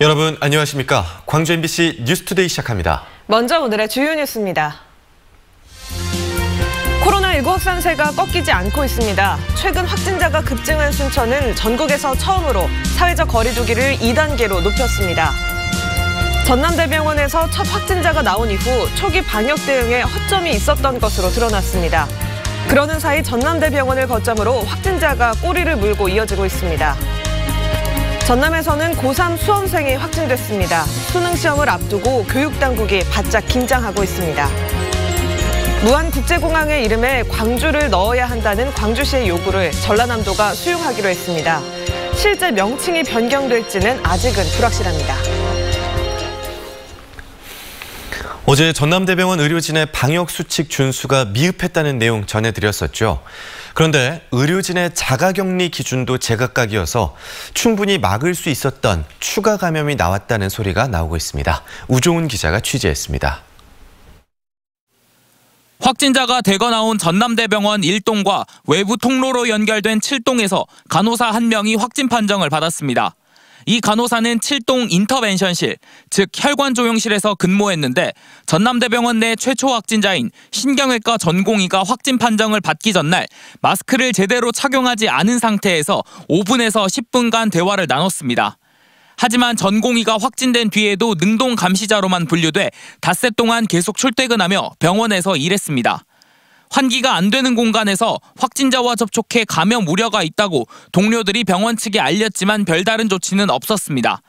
여러분 안녕하십니까? 광주 MBC 뉴스투데이 시작합니다. 먼저 오늘의 주요 뉴스입니다. 코로나19 확산세가 꺾이지 않고 있습니다. 최근 확진자가 급증한 순천은 전국에서 처음으로 사회적 거리 두기를 2단계로 높였습니다. 전남대병원에서 첫 확진자가 나온 이후 초기 방역 대응에 허점이 있었던 것으로 드러났습니다. 그러는 사이 전남대병원을 거점으로 확진자가 꼬리를 물고 이어지고 있습니다. 전남에서는 고3 수험생이 확진됐습니다. 수능 시험을 앞두고 교육당국이 바짝 긴장하고 있습니다. 무안국제공항의 이름에 광주를 넣어야 한다는 광주시의 요구를 전라남도가 수용하기로 했습니다. 실제 명칭이 변경될지는 아직은 불확실합니다. 어제 전남대병원 의료진의 방역수칙 준수가 미흡했다는 내용 전해드렸었죠. 그런데 의료진의 자가격리 기준도 제각각이어서 충분히 막을 수 있었던 추가 감염이 나왔다는 소리가 나오고 있습니다. 우종훈 기자가 취재했습니다. 확진자가 대거 나온 전남대병원 1동과 외부 통로로 연결된 7동에서 간호사 1명이 확진 판정을 받았습니다. 이 간호사는 7동 인터벤션실, 즉 혈관조영실에서 근무했는데 전남대병원 내 최초 확진자인 신경외과 전공의가 확진 판정을 받기 전날 마스크를 제대로 착용하지 않은 상태에서 5분에서 10분간 대화를 나눴습니다. 하지만 전공의가 확진된 뒤에도 능동 감시자로만 분류돼 닷새 동안 계속 출퇴근하며 병원에서 일했습니다. 환기가 안 되는 공간에서 확진자와 접촉해 감염 우려가 있다고 동료들이 병원 측에 알렸지만 별다른 조치는 없었습니다.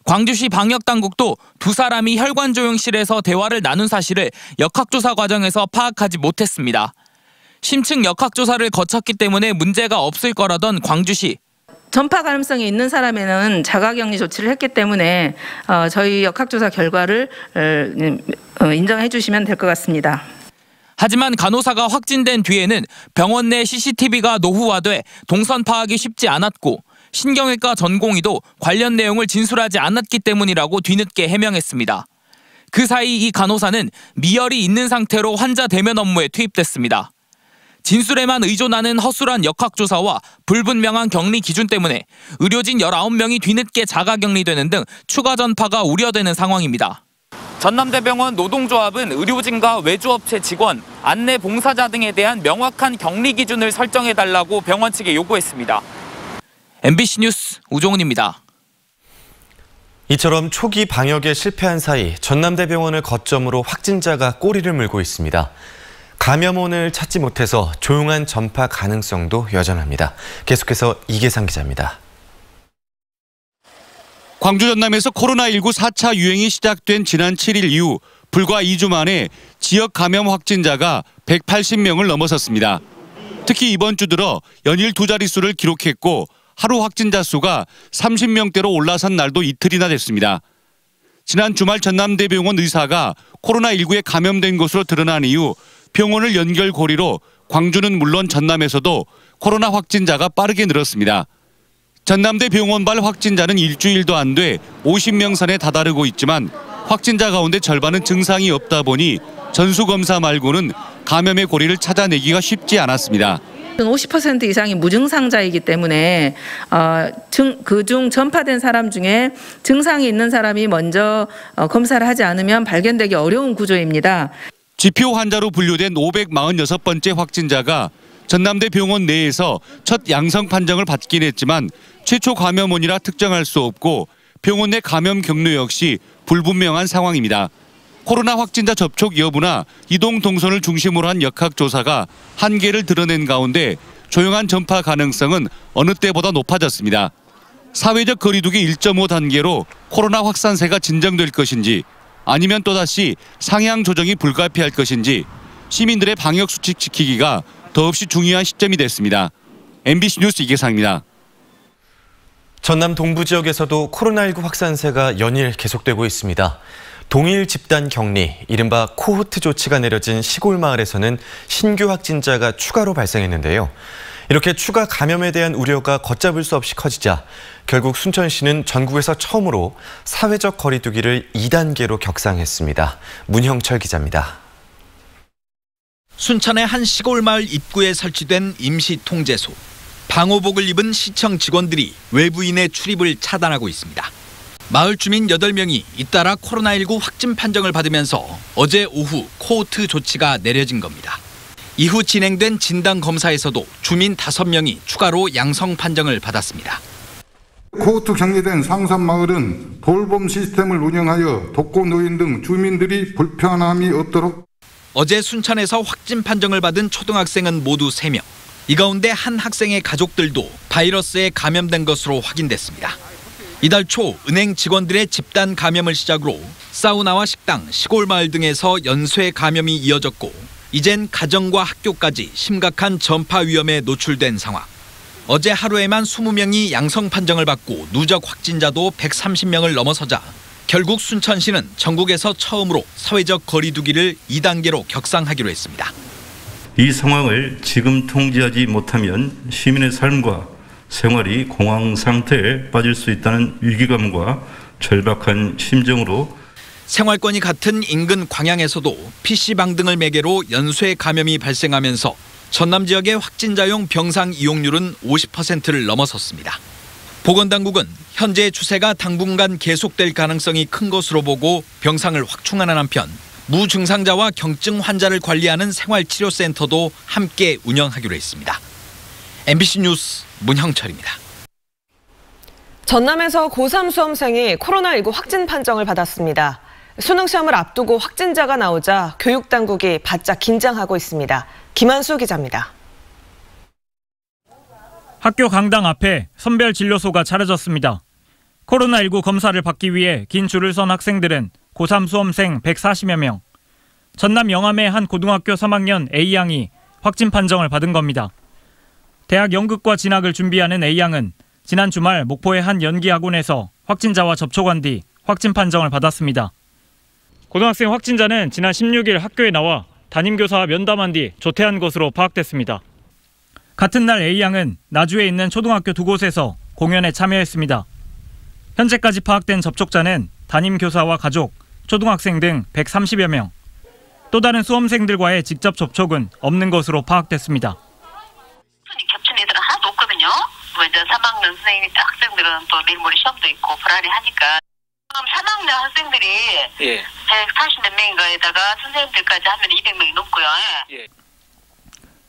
광주시 방역당국도 두 사람이 혈관조영실에서 대화를 나눈 사실을 역학조사 과정에서 파악하지 못했습니다. 심층 역학조사를 거쳤기 때문에 문제가 없을 거라던 광주시. 전파 가능성이 있는 사람에는 자가격리 조치를 했기 때문에 저희 역학조사 결과를 인정해 주시면 될 것 같습니다. 하지만 간호사가 확진된 뒤에는 병원 내 CCTV가 노후화돼 동선 파악이 쉽지 않았고 신경외과 전공의도 관련 내용을 진술하지 않았기 때문이라고 뒤늦게 해명했습니다. 그 사이 이 간호사는 미열이 있는 상태로 환자 대면 업무에 투입됐습니다. 진술에만 의존하는 허술한 역학조사와 불분명한 격리 기준 때문에 의료진 19명이 뒤늦게 자가격리되는 등 추가 전파가 우려되는 상황입니다. 전남대병원 노동조합은 의료진과 외주업체 직원, 안내 봉사자 등에 대한 명확한 격리 기준을 설정해달라고 병원 측에 요구했습니다. MBC 뉴스 우종훈입니다. 이처럼 초기 방역에 실패한 사이 전남대병원을 거점으로 확진자가 꼬리를 물고 있습니다. 감염원을 찾지 못해서 조용한 전파 가능성도 여전합니다. 계속해서 이계상 기자입니다. 광주 전남에서 코로나19 4차 유행이 시작된 지난 7일 이후 불과 2주 만에 지역 감염 확진자가 180명을 넘어섰습니다. 특히 이번 주 들어 연일 두 자릿수를 기록했고 하루 확진자 수가 30명대로 올라선 날도 이틀이나 됐습니다. 지난 주말 전남대병원 의사가 코로나19에 감염된 것으로 드러난 이후 병원을 연결고리로 광주는 물론 전남에서도 코로나 확진자가 빠르게 늘었습니다. 전남대 병원발 확진자는 일주일도 안 돼 50명 선에 다다르고 있지만 확진자 가운데 절반은 증상이 없다 보니 전수검사 말고는 감염의 고리를 찾아내기가 쉽지 않았습니다. 50% 이상이 무증상자이기 때문에 그중 전파된 사람 중에 증상이 있는 사람이 먼저 검사를 하지 않으면 발견되기 어려운 구조입니다. 지표 환자로 분류된 546번째 확진자가 전남대 병원 내에서 첫 양성 판정을 받긴 했지만 최초 감염원이라 특정할 수 없고 병원 내 감염 경로 역시 불분명한 상황입니다. 코로나 확진자 접촉 여부나 이동 동선을 중심으로 한 역학조사가 한계를 드러낸 가운데 조용한 전파 가능성은 어느 때보다 높아졌습니다. 사회적 거리두기 1.5 단계로 코로나 확산세가 진정될 것인지 아니면 또다시 상향 조정이 불가피할 것인지 시민들의 방역 수칙 지키기가 더없이 중요한 시점이 됐습니다. MBC 뉴스 이계상입니다. 전남 동부 지역에서도 코로나19 확산세가 연일 계속되고 있습니다. 동일 집단 격리, 이른바 코호트 조치가 내려진 시골 마을에서는 신규 확진자가 추가로 발생했는데요. 이렇게 추가 감염에 대한 우려가 걷잡을 수 없이 커지자 결국 순천시는 전국에서 처음으로 사회적 거리 두기를 2단계로 격상했습니다. 문형철 기자입니다. 순천의 한 시골 마을 입구에 설치된 임시 통제소. 방호복을 입은 시청 직원들이 외부인의 출입을 차단하고 있습니다. 마을 주민 8명이 잇따라 코로나19 확진 판정을 받으면서 어제 오후 코호트 조치가 내려진 겁니다. 이후 진행된 진단검사에서도 주민 5명이 추가로 양성 판정을 받았습니다. 코호트 격리된 상산마을은 돌봄 시스템을 운영하여 독거노인 등 주민들이 불편함이 없도록. 어제 순천에서 확진 판정을 받은 초등학생은 모두 3명. 이 가운데 한 학생의 가족들도 바이러스에 감염된 것으로 확인됐습니다. 이달 초 은행 직원들의 집단 감염을 시작으로 사우나와 식당, 시골 마을 등에서 연쇄 감염이 이어졌고 이젠 가정과 학교까지 심각한 전파 위험에 노출된 상황. 어제 하루에만 20명이 양성 판정을 받고 누적 확진자도 130명을 넘어서자 결국 순천시는 전국에서 처음으로 사회적 거리 두기를 2단계로 격상하기로 했습니다. 이 상황을 지금 통제하지 못하면 시민의 삶과 생활이 공황 상태에 빠질 수 있다는 위기감과 절박한 심정으로 생활권이 같은 인근 광양에서도 PC방 등을 매개로 연쇄 감염이 발생하면서 전남 지역의 확진자용 병상 이용률은 50%를 넘어섰습니다. 보건당국은 현재 추세가 당분간 계속될 가능성이 큰 것으로 보고 병상을 확충하는 한편 무증상자와 경증 환자를 관리하는 생활치료센터도 함께 운영하기로 했습니다. MBC 뉴스 문형철입니다. 전남에서 고3 수험생이 코로나19 확진 판정을 받았습니다. 수능 시험을 앞두고 확진자가 나오자 교육당국이 바짝 긴장하고 있습니다. 김한수 기자입니다. 학교 강당 앞에 선별진료소가 차려졌습니다. 코로나19 검사를 받기 위해 긴 줄을 선 학생들은 고3 수험생 140여 명. 전남 영암의 한 고등학교 3학년 A양이 확진 판정을 받은 겁니다. 대학 연극과 진학을 준비하는 A양은 지난 주말 목포의 한 연기학원에서 확진자와 접촉한 뒤 확진 판정을 받았습니다. 고등학생 확진자는 지난 16일 학교에 나와 담임교사와 면담한 뒤 조퇴한 것으로 파악됐습니다. 같은 날 A양은 나주에 있는 초등학교 2곳에서 공연에 참여했습니다. 현재까지 파악된 접촉자는 담임교사와 가족, 초등학생 등 130여 명. 또 다른 수험생들과의 직접 접촉은 없는 것으로 파악됐습니다. 겹친 애들은 하나도 없거든요. 이제 3학년 선생님 학생들은 또 내일 모레 시험도 있고 불안해하니까 3학년 학생들이 140몇 명인가에다가 선생님들까지 하면 200명이 넘고요.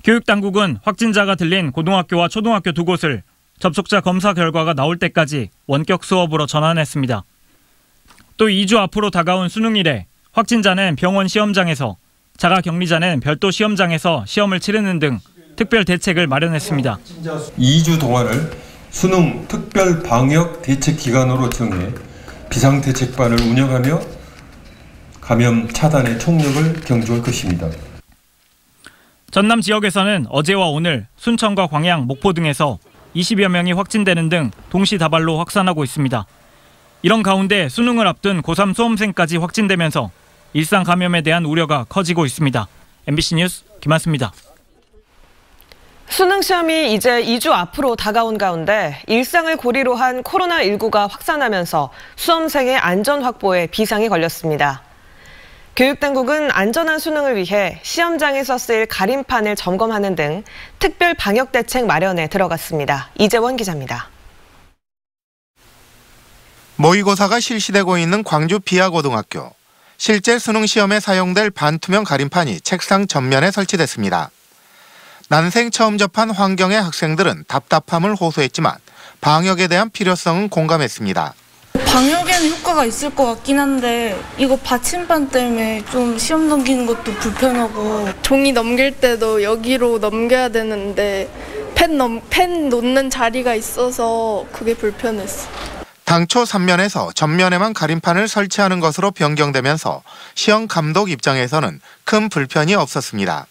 교육당국은 확진자가 들린 고등학교와 초등학교 2곳을 접촉자 검사 결과가 나올 때까지 원격 수업으로 전환했습니다. 또 2주 앞으로 다가온 수능일에 확진자는 병원 시험장에서, 자가격리자는 별도 시험장에서 시험을 치르는 등 특별 대책을 마련했습니다. 2주 동안을 수능 특별 방역 대책 기간으로 정해 비상대책반을 운영하며 감염 차단의 총력을 경주할 것입니다. 전남 지역에서는 어제와 오늘 순천과 광양, 목포 등에서 20여 명이 확진되는 등 동시다발로 확산하고 있습니다. 이런 가운데 수능을 앞둔 고3 수험생까지 확진되면서 일상 감염에 대한 우려가 커지고 있습니다. MBC 뉴스 김한수입니다. 수능 시험이 이제 2주 앞으로 다가온 가운데 일상을 고리로 한 코로나19가 확산하면서 수험생의 안전 확보에 비상이 걸렸습니다. 교육당국은 안전한 수능을 위해 시험장에서 쓰일 가림판을 점검하는 등 특별 방역 대책 마련에 들어갔습니다. 이재원 기자입니다. 모의고사가 실시되고 있는 광주 비아고등학교. 실제 수능 시험에 사용될 반투명 가림판이 책상 전면에 설치됐습니다. 난생 처음 접한 환경의 학생들은 답답함을 호소했지만 방역에 대한 필요성은 공감했습니다. 방역에는 효과가 있을 것 같긴 한데 이거 받침반 때문에 좀 시험 넘기는 것도 불편하고 종이 넘길 때도 여기로 넘겨야 되는데 펜 놓는 자리가 있어서 그게 불편했어. 당초 3면에서 전면에만 가림판을 설치하는 것으로 변경되면서 시험 감독 입장에서는 큰 불편이 없었습니다.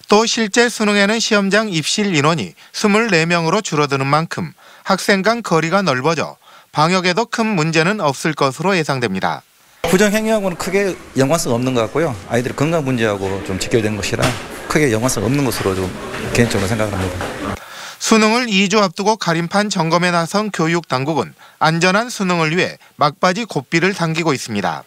또 실제 수능에는 시험장 입실 인원이 24명으로 줄어드는 만큼 학생 간 거리가 넓어져 방역에도 큰 문제는 없을 것으로 예상됩니다. 부정행위하고는 크게 연관성 없는 것 같고요. 아이들의 건강 문제하고 좀 직결된 것이라 크게 연관성 없는 것으로 좀 개인적으로 생각을 합니다. 수능을 2주 앞두고 가림판 점검에 나선 교육당국은 안전한 수능을 위해 막바지 고삐를 당기고 있습니다.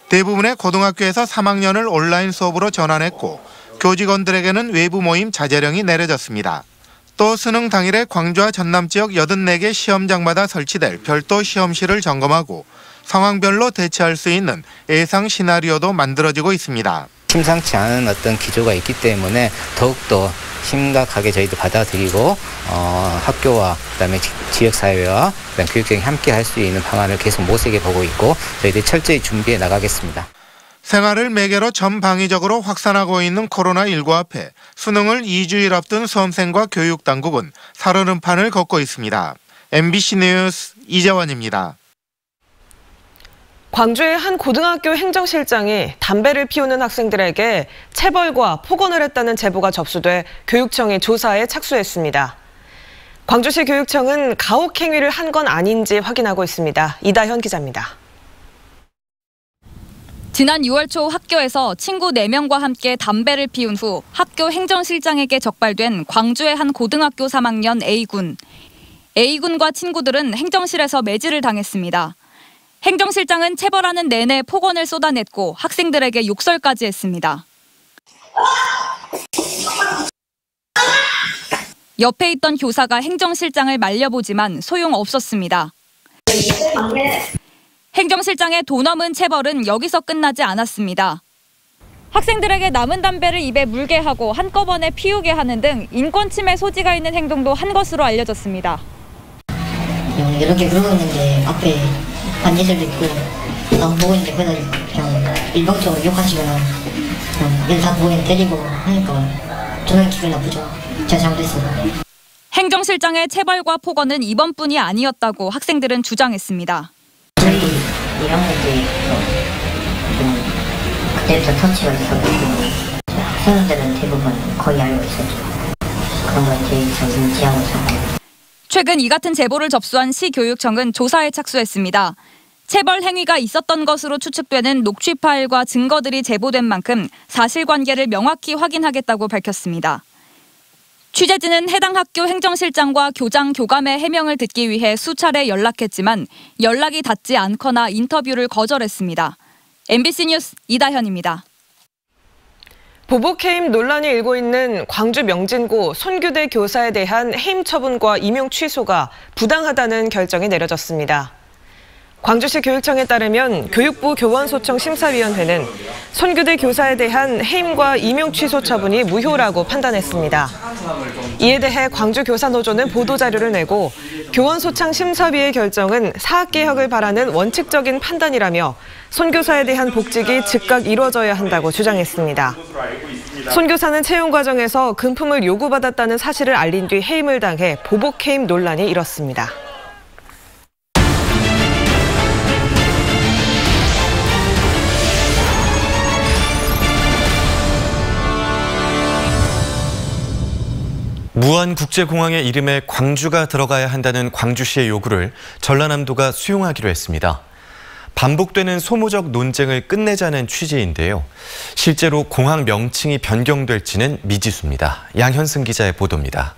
대부분의 고등학교에서 3학년을 온라인 수업으로 전환했고 교직원들에게는 외부 모임 자제령이 내려졌습니다. 또 수능 당일에 광주와 전남 지역 84개 시험장마다 설치될 별도 시험실을 점검하고 상황별로 대처할 수 있는 예상 시나리오도 만들어지고 있습니다. 심상치 않은 어떤 기조가 있기 때문에 더욱더 심각하게 저희도 받아들이고 학교와 그다음에 지역사회와 그다음에 교육청이 함께 할 수 있는 방안을 계속 모색해 보고 있고 저희들이 철저히 준비해 나가겠습니다. 생활을 매개로 전방위적으로 확산하고 있는 코로나19 앞에 수능을 2주일 앞둔 수험생과 교육당국은 살얼음판을 걷고 있습니다. MBC 뉴스 이재원입니다. 광주의 한 고등학교 행정실장이 담배를 피우는 학생들에게 체벌과 폭언을 했다는 제보가 접수돼 교육청이 조사에 착수했습니다. 광주시 교육청은 가혹 행위를 한 건 아닌지 확인하고 있습니다. 이다현 기자입니다. 지난 6월 초 학교에서 친구 4명과 함께 담배를 피운 후 학교 행정실장에게 적발된 광주의 한 고등학교 3학년 A군. A군과 친구들은 행정실에서 매질을 당했습니다. 행정실장은 체벌하는 내내 폭언을 쏟아냈고 학생들에게 욕설까지 했습니다. 옆에 있던 교사가 행정실장을 말려보지만 소용없었습니다. 행정실장의 도넘은 체벌은 여기서 끝나지 않았습니다. 학생들에게 남은 담배를 입에 물게 하고 한꺼번에 피우게 하는 등 인권 침해 소지가 있는 행동도 한 것으로 알려졌습니다. 여러 개 그러고 있는데 앞에 관계자도 있고 나 보고 있는데 그냥 일방적으로 욕하시거나 얘들 다 보고 있는데 때리고 하니까 저는 기분 나쁘죠. 제가 잘못했습니다. 행정실장의 체벌과 폭언은 이번뿐이 아니었다고 학생들은 주장했습니다. 저희 1학년 때 그때부터 터치가 있었고 학생들은 대부분 거의 알고 있었죠. 그런 거에 대해서 인지하고 있었고. 최근 이 같은 제보를 접수한 시교육청은 조사에 착수했습니다. 체벌 행위가 있었던 것으로 추측되는 녹취 파일과 증거들이 제보된 만큼 사실관계를 명확히 확인하겠다고 밝혔습니다. 취재진은 해당 학교 행정실장과 교장, 교감의 해명을 듣기 위해 수차례 연락했지만 연락이 닿지 않거나 인터뷰를 거절했습니다. MBC 뉴스 이다현입니다. 보복 해임 논란이 일고 있는 광주 명진고 손규대 교사에 대한 해임 처분과 임용 취소가 부당하다는 결정이 내려졌습니다. 광주시 교육청에 따르면 교육부 교원소청 심사위원회는 손규대 교사에 대한 해임과 임용 취소 처분이 무효라고 판단했습니다. 이에 대해 광주교사노조는 보도자료를 내고 교원소청 심사위의 결정은 사학개혁을 바라는 원칙적인 판단이라며 손 교사에 대한 복직이 즉각 이루어져야 한다고 주장했습니다. 손 교사는 채용 과정에서 금품을 요구받았다는 사실을 알린 뒤 해임을 당해 보복 해임 논란이 일었습니다. 무안국제공항의 이름에 광주가 들어가야 한다는 광주시의 요구를 전라남도가 수용하기로 했습니다. 반복되는 소모적 논쟁을 끝내자는 취지인데요. 실제로 공항 명칭이 변경될지는 미지수입니다. 양현승 기자의 보도입니다.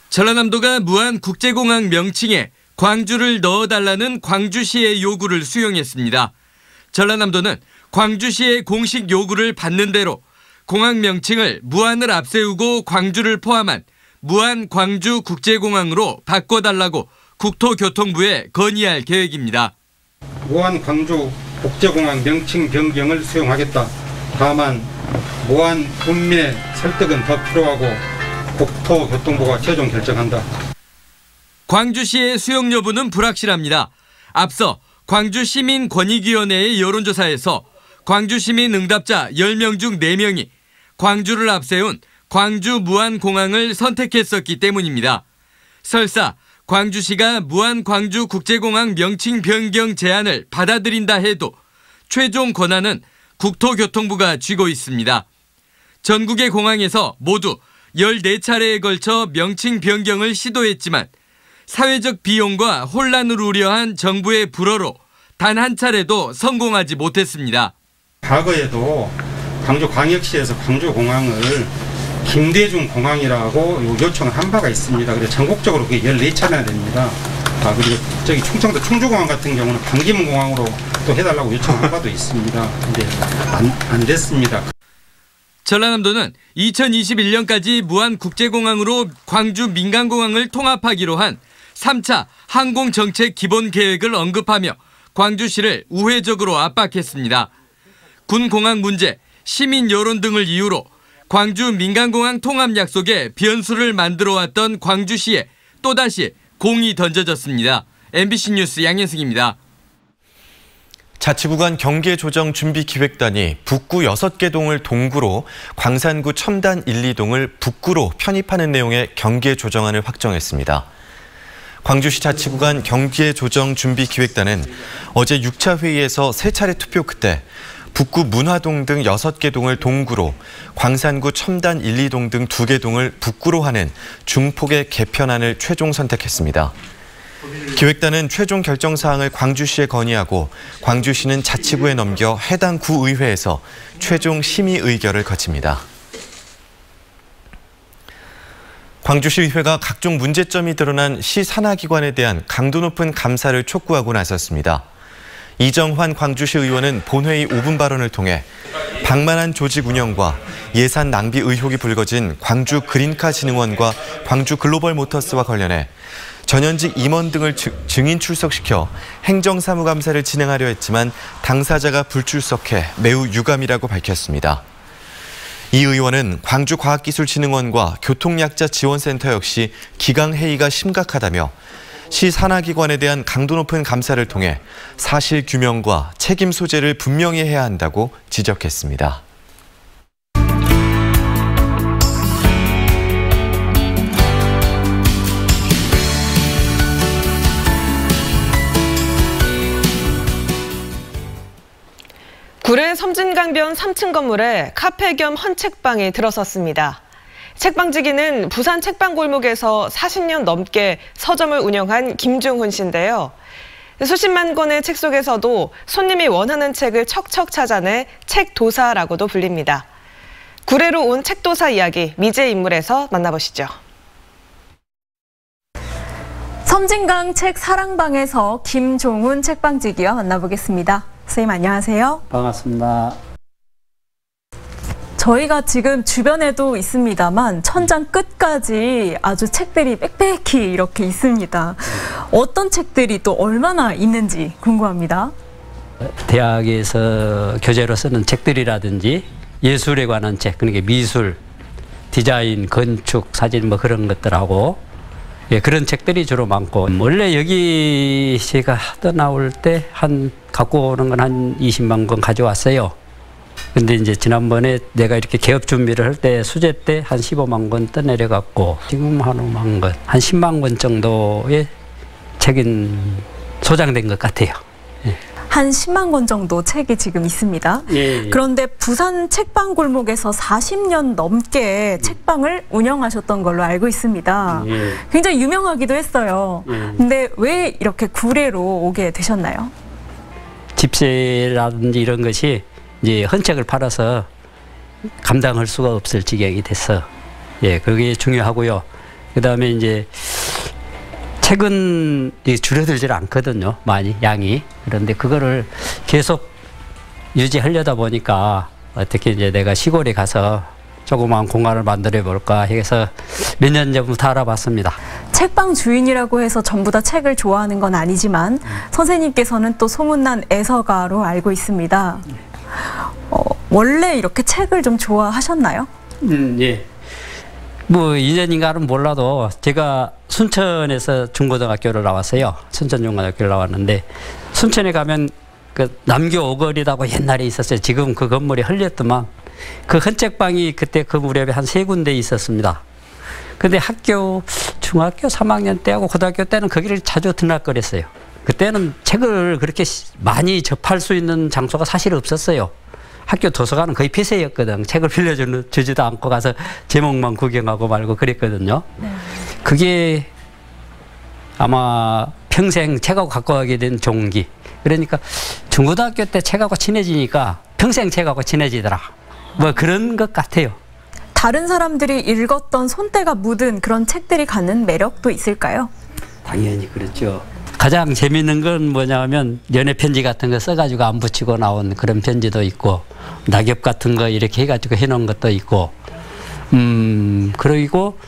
전라남도가 무안국제공항 명칭에 광주를 넣어달라는 광주시의 요구를 수용했습니다. 전라남도는 광주시의 공식 요구를 받는 대로 공항 명칭을 무안을 앞세우고 광주를 포함한 무안광주국제공항으로 바꿔달라고 국토교통부에 건의할 계획입니다. 무안광주국제공항 명칭 변경을 수용하겠다. 다만 무안 군민의 설득은 더 필요하고 국토교통부가 최종 결정한다. 광주시의 수용 여부는 불확실합니다. 앞서 광주시민권익위원회의 여론조사에서 광주시민 응답자 10명 중 4명이 광주를 앞세운 광주 무안공항을 선택했었기 때문입니다. 설사 광주시가 무안광주국제공항 명칭 변경 제안을 받아들인다 해도 최종 권한은 국토교통부가 쥐고 있습니다. 전국의 공항에서 모두 14차례에 걸쳐 명칭 변경을 시도했지만 사회적 비용과 혼란을 우려한 정부의 불허로 단 한 차례도 성공하지 못했습니다. 과거에도 광주광역시에서 광주공항을 김대중 공항이라고 요청을 한 바가 있습니다. 그래서 전국적으로 그게 14차례나 됩니다. 그리고 저기 충청도 충주공항 같은 경우는 반기문 공항으로 또 해달라고 요청한 바도 있습니다. 근데 안 됐습니다. 전라남도는 2021년까지 무안국제공항으로 광주 민간공항을 통합하기로 한 3차 항공정책 기본계획을 언급하며 광주시를 우회적으로 압박했습니다. 군공항 문제, 시민 여론 등을 이유로 광주 민간공항 통합 약속에 변수를 만들어왔던 광주시에 또다시 공이 던져졌습니다. MBC 뉴스 양현승입니다. 자치구 간 경계조정준비기획단이 북구 6개 동을 동구로, 광산구 첨단 1, 2동을 북구로 편입하는 내용의 경계조정안을 확정했습니다. 광주시 자치구 간 경계조정준비기획단은 어제 6차 회의에서 3차례 투표 끝에 북구 문화동 등 6개 동을 동구로, 광산구 첨단 1, 2동 등 2개 동을 북구로 하는 중폭의 개편안을 최종 선택했습니다. 기획단은 최종 결정 사항을 광주시에 건의하고 광주시는 자치구에 넘겨 해당 구의회에서 최종 심의 의결을 거칩니다. 광주시 의회가 각종 문제점이 드러난 시 산하기관에 대한 강도 높은 감사를 촉구하고 나섰습니다. 이정환 광주시 의원은 본회의 5분 발언을 통해 방만한 조직 운영과 예산 낭비 의혹이 불거진 광주 그린카 진흥원과 광주 글로벌 모터스와 관련해 전현직 임원 등을 증인 출석시켜 행정사무감사를 진행하려 했지만 당사자가 불출석해 매우 유감이라고 밝혔습니다. 이 의원은 광주과학기술진흥원과 교통약자지원센터 역시 기강회의가 심각하다며 시 산하기관에 대한 강도 높은 감사를 통해 사실규명과 책임 소재를 분명히 해야 한다고 지적했습니다. 구례 섬진강변 3층 건물에 카페 겸 헌책방이 들어섰습니다. 책방지기는 부산 책방골목에서 40년 넘게 서점을 운영한 김중훈 씨인데요. 수십만 권의 책 속에서도 손님이 원하는 책을 척척 찾아내 책도사라고도 불립니다. 구례로 온 책도사 이야기 미제 인물에서 만나보시죠. 섬진강 책 사랑방에서 김종훈 책방지기와 만나보겠습니다. 선생님 안녕하세요. 반갑습니다. 저희가 지금 주변에도 있습니다만 천장 끝까지 아주 책들이 빽빽히 이렇게 있습니다. 어떤 책들이 또 얼마나 있는지 궁금합니다. 대학에서 교재로 쓰는 책들이라든지 예술에 관한 책, 그러니까 미술, 디자인, 건축, 사진 뭐 그런 것들하고 그런 책들이 주로 많고, 원래 여기 제가 떠나올 때 갖고 오는 건 한 20만 권 가져왔어요. 근데 이제 지난번에 내가 이렇게 개업 준비를 할 때 수제 때 한 15만 권 떠내려갔고, 지금 한 5만 권, 한 10만 권 정도의 책은 소장된 것 같아요. 한 10만 권 정도 책이 지금 있습니다. 그런데 부산 책방 골목에서 40년 넘게 책방을 운영하셨던 걸로 알고 있습니다. 굉장히 유명하기도 했어요. 근데 왜 이렇게 구례로 오게 되셨나요? 집세라든지 이런 것이 이제 헌책을 팔아서 감당할 수가 없을 지경이 됐어. 그게 중요하고요. 그다음에 이제 책은 줄어들질 않거든요, 많이 양이. 그런데 그거를 계속 유지하려다 보니까 어떻게 이제 내가 시골에 가서 조그마한 공간을 만들어 볼까 해서 몇 년 전부터 알아봤습니다. 책방 주인이라고 해서 전부 다 책을 좋아하는 건 아니지만 선생님께서는 또 소문난 애서가로 알고 있습니다. 원래 이렇게 책을 좀 좋아하셨나요? 예. 뭐 인연인가는 몰라도 제가 순천에서 중고등학교를 나왔어요. 순천중고등학교를 나왔는데, 순천에 가면 그 남교 오거리라고 옛날에 있었어요. 지금 그 건물이 헐렸더만 그 헌책방이 그때 그 무렵에 한 3군데 있었습니다. 근데 중학교 3학년 때하고 고등학교 때는 거기를 자주 드나거렸어요. 그때는 책을 그렇게 많이 접할 수 있는 장소가 사실 없었어요. 학교 도서관은 거의 폐쇄였거든. 책을 빌려주지도 않고 가서 제목만 구경하고 말고 그랬거든요. 그게 아마 평생 책하고 갖고 가게 된 종기. 그러니까 중고등학교 때 책하고 친해지니까 평생 책하고 친해지더라. 뭐 그런 것 같아요. 다른 사람들이 읽었던 손때가 묻은 그런 책들이 갖는 매력도 있을까요? 당연히 그렇죠. 가장 재미있는 건 뭐냐면 연애 편지 같은 거 써가지고 안 붙이고 나온 그런 편지도 있고 낙엽 같은 거 이렇게 해가지고 해놓은 것도 있고 그리고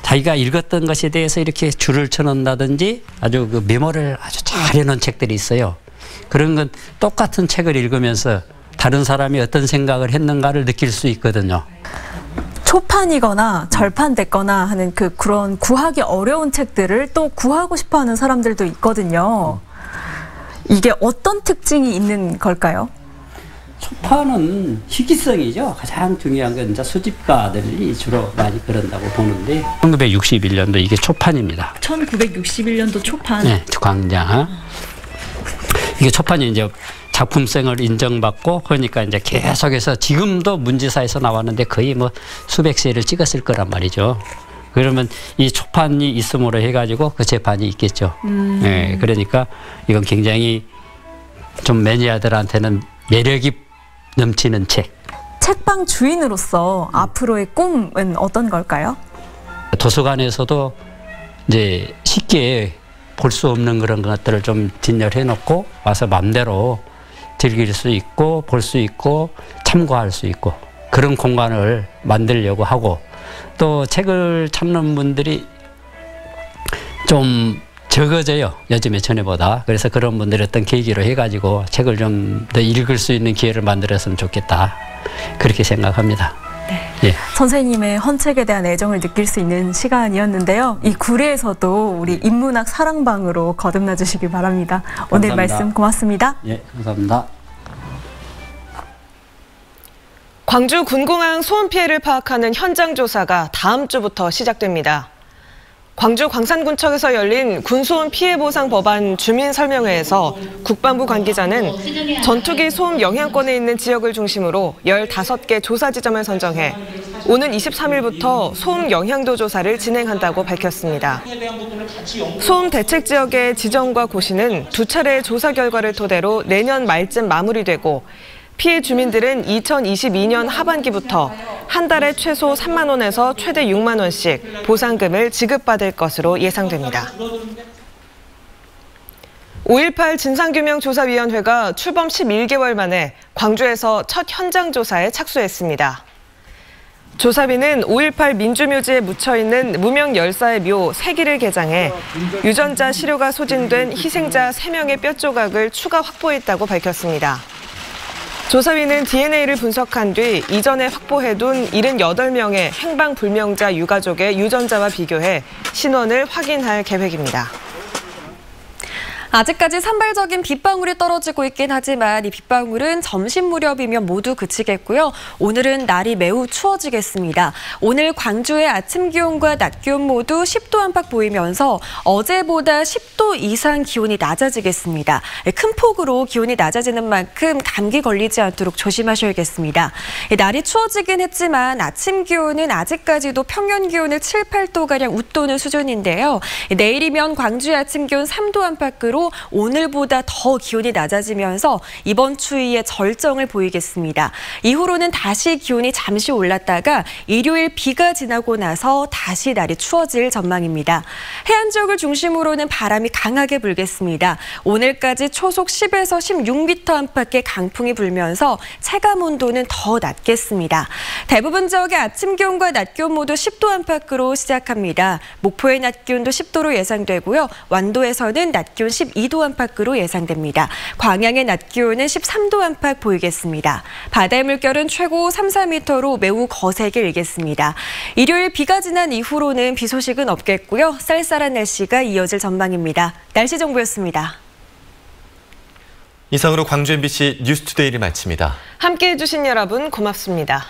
자기가 읽었던 것에 대해서 이렇게 줄을 쳐놓는다든지 아주 그 메모를 아주 잘 해놓은 책들이 있어요. 그런 건 똑같은 책을 읽으면서 다른 사람이 어떤 생각을 했는가를 느낄 수 있거든요. 초판이거나 절판됐거나 하는 그런 구하기 어려운 책들을 또 구하고 싶어하는 사람들도 있거든요. 이게 어떤 특징이 있는 걸까요? 초판은 희귀성이죠. 가장 중요한 건 이제 수집가들이 주로 많이 그런다고 보는데 1961년도 이게 초판입니다. 1961년도 초판. 네, 광장. 이게 초판이 이제 작품성을 인정받고 그러니까 이제 계속해서 지금도 문지사에서 나왔는데 거의 뭐 수백 세를 찍었을 거란 말이죠. 그러면 이 초판이 있음으로 해가지고 그 재판이 있겠죠. 네, 그러니까 이건 굉장히 좀 매니아들한테는 매력이 넘치는 책. 책방 주인으로서 앞으로의 꿈은 어떤 걸까요? 도서관에서도 이제 쉽게 볼 수 없는 그런 것들을 좀 진열해 놓고 와서 마음대로 즐길 수 있고 볼 수 있고 참고할 수 있고 그런 공간을 만들려고 하고 또 책을 찾는 분들이 좀 적어져요. 요즘에 전에보다. 그래서 그런 분들이 어떤 계기로 해가지고 책을 좀 더 읽을 수 있는 기회를 만들었으면 좋겠다. 그렇게 생각합니다. 네. 예. 선생님의 헌책에 대한 애정을 느낄 수 있는 시간이었는데요. 이 구례에서도 우리 인문학 사랑방으로 거듭나 주시기 바랍니다. 감사합니다. 오늘 말씀 고맙습니다. 예, 감사합니다. 광주 군공항 소음 피해를 파악하는 현장 조사가 다음 주부터 시작됩니다. 광주 광산군청에서 열린 군소음 피해 보상 법안 주민 설명회에서 국방부 관계자는 전투기 소음 영향권에 있는 지역을 중심으로 15개 조사 지점을 선정해 오는 23일부터 소음 영향도 조사를 진행한다고 밝혔습니다. 소음 대책 지역의 지정과 고시는 2차례 조사 결과를 토대로 내년 말쯤 마무리되고 피해 주민들은 2022년 하반기부터 한 달에 최소 3만 원에서 최대 6만 원씩 보상금을 지급받을 것으로 예상됩니다. 5.18 진상규명조사위원회가 출범 11개월 만에 광주에서 첫 현장 조사에 착수했습니다. 조사비는 5.18 민주묘지에 묻혀있는 무명 열사의 묘 3기를 개장해 유전자 시료가 소진된 희생자 3명의 뼈 조각을 추가 확보했다고 밝혔습니다. 조사위는 DNA를 분석한 뒤 이전에 확보해둔 78명의 행방불명자 유가족의 유전자와 비교해 신원을 확인할 계획입니다. 아직까지 산발적인 빗방울이 떨어지고 있긴 하지만 이 빗방울은 점심 무렵이면 모두 그치겠고요. 오늘은 날이 매우 추워지겠습니다. 오늘 광주의 아침 기온과 낮 기온 모두 10도 안팎 보이면서 어제보다 10도 이상 기온이 낮아지겠습니다. 큰 폭으로 기온이 낮아지는 만큼 감기 걸리지 않도록 조심하셔야겠습니다. 날이 추워지긴 했지만 아침 기온은 아직까지도 평년 기온을 7, 8도가량 웃도는 수준인데요. 내일이면 광주의 아침 기온 3도 안팎으로 오늘보다 더 기온이 낮아지면서 이번 추위의 절정을 보이겠습니다. 이후로는 다시 기온이 잠시 올랐다가 일요일 비가 지나고 나서 다시 날이 추워질 전망입니다. 해안 지역을 중심으로는 바람이 강하게 불겠습니다. 오늘까지 초속 10에서 16m 안팎의 강풍이 불면서 체감 온도는 더 낮겠습니다. 대부분 지역의 아침 기온과 낮 기온 모두 10도 안팎으로 시작합니다. 목포의 낮 기온도 10도로 예상되고요. 완도에서는 낮 기온 12도 안팎으로 예상됩니다. 광양의 낮 기온은 13도 안팎 보이겠습니다. 바다의 물결은 최고 3, 4m로 매우 거세게 일겠습니다. 일요일 비가 지난 이후로는 비 소식은 없겠고요. 쌀쌀한 날씨가 이어질 전망입니다. 날씨 정보였습니다. 이상으로 광주 MBC 뉴스투데이를 마칩니다. 함께해 주신 여러분 고맙습니다.